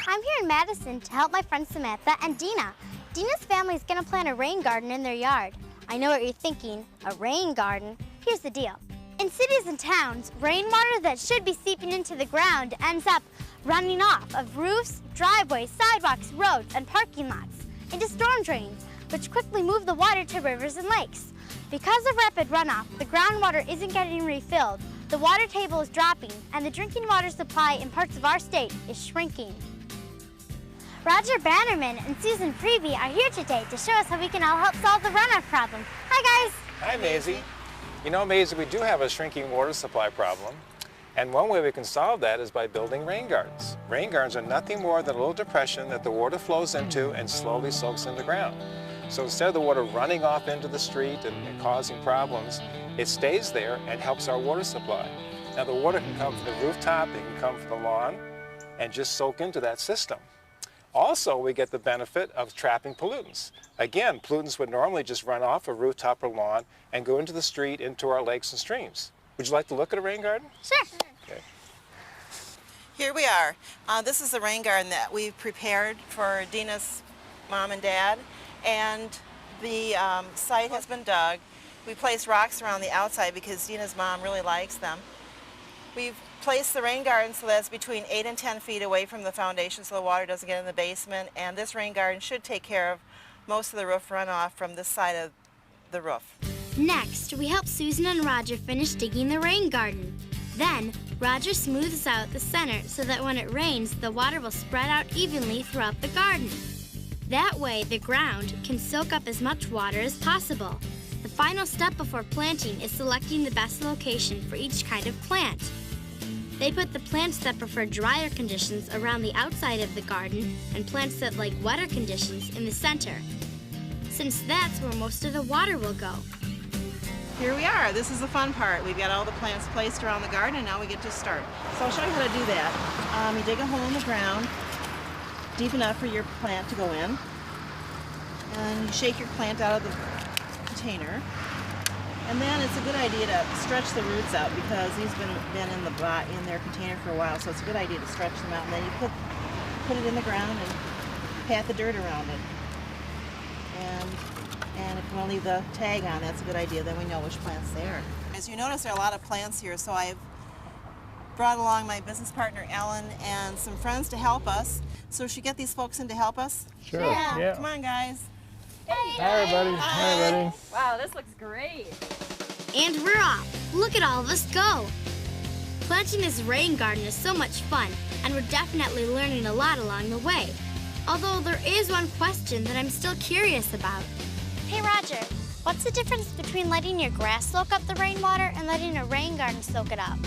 I'm here in Madison to help my friends Samantha and Dina. Dina's family is gonna plant a rain garden in their yard. I know what you're thinking, a rain garden? Here's the deal. In cities and towns, rainwater that should be seeping into the ground ends up running off of roofs, driveways, sidewalks, roads, and parking lots into storm drains, which quickly move the water to rivers and lakes. Because of rapid runoff, the groundwater isn't getting refilled, the water table is dropping, and the drinking water supply in parts of our state is shrinking. Roger Bannerman and Susan Prevey are here today to show us how we can all help solve the runoff problem. Hi, guys. Hi, Maisie. You know, Maisie, we do have a shrinking water supply problem. And one way we can solve that is by building rain gardens. Rain gardens are nothing more than a little depression that the water flows into and slowly soaks in the ground. So instead of the water running off into the street and causing problems, it stays there and helps our water supply. Now, the water can come from the rooftop, it can come from the lawn, and just soak into that system. Also, we get the benefit of trapping pollutants. Again, pollutants would normally just run off a rooftop or lawn and go into the street, into our lakes and streams. Would you like to look at a rain garden? Sure. Okay. Here we are. This is the rain garden that we've prepared for Dina's mom and dad. And the site has been dug. We placed rocks around the outside because Dina's mom really likes them. We've placed the rain garden so that's between 8 and 10 feet away from the foundation so the water doesn't get in the basement. And this rain garden should take care of most of the roof runoff from this side of the roof. Next, we help Susan and Roger finish digging the rain garden. Then, Roger smooths out the center so that when it rains, the water will spread out evenly throughout the garden. That way, the ground can soak up as much water as possible. The final step before planting is selecting the best location for each kind of plant. They put the plants that prefer drier conditions around the outside of the garden and plants that like wetter conditions in the center, since that's where most of the water will go. Here we are. This is the fun part. We've got all the plants placed around the garden and now we get to start. So I'll show you how to do that. You dig a hole in the ground deep enough for your plant to go in. And you shake your plant out of the container. And then it's a good idea to stretch the roots out because these have been in their container for a while, so it's a good idea to stretch them out. And then you put it in the ground and pat the dirt around it. And if you want to leave the tag on, that's a good idea. Then we know which plants they are. As you notice, there are a lot of plants here, so I've brought along my business partner, Ellen, and some friends to help us. So should we get these folks in to help us? Sure. Yeah. Come on, guys. Hi, everybody. Hi, everybody. Wow, this looks great. And we're off. Look at all of us go. Planting this rain garden is so much fun, and we're definitely learning a lot along the way. Although there is one question that I'm still curious about. Hey, Roger, what's the difference between letting your grass soak up the rainwater and letting a rain garden soak it up?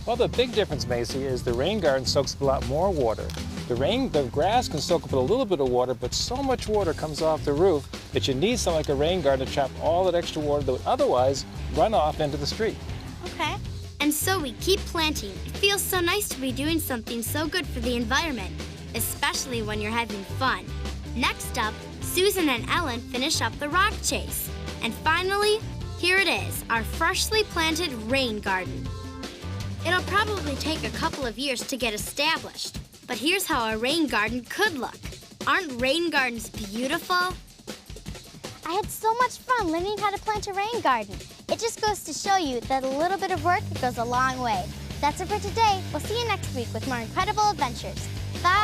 Well, the big difference, Macy, is the rain garden soaks up a lot more water. The grass can soak up a little bit of water, but so much water comes off the roof that you need something like a rain garden to trap all that extra water that would otherwise run off into the street. Okay. And so we keep planting. It feels so nice to be doing something so good for the environment, especially when you're having fun. Next up, Susan and Ellen finish up the rock chase. And finally, here it is, our freshly planted rain garden. It'll probably take a couple of years to get established, but here's how a rain garden could look. Aren't rain gardens beautiful? I had so much fun learning how to plant a rain garden. It just goes to show you that a little bit of work goes a long way. That's it for today. We'll see you next week with more incredible adventures. Bye!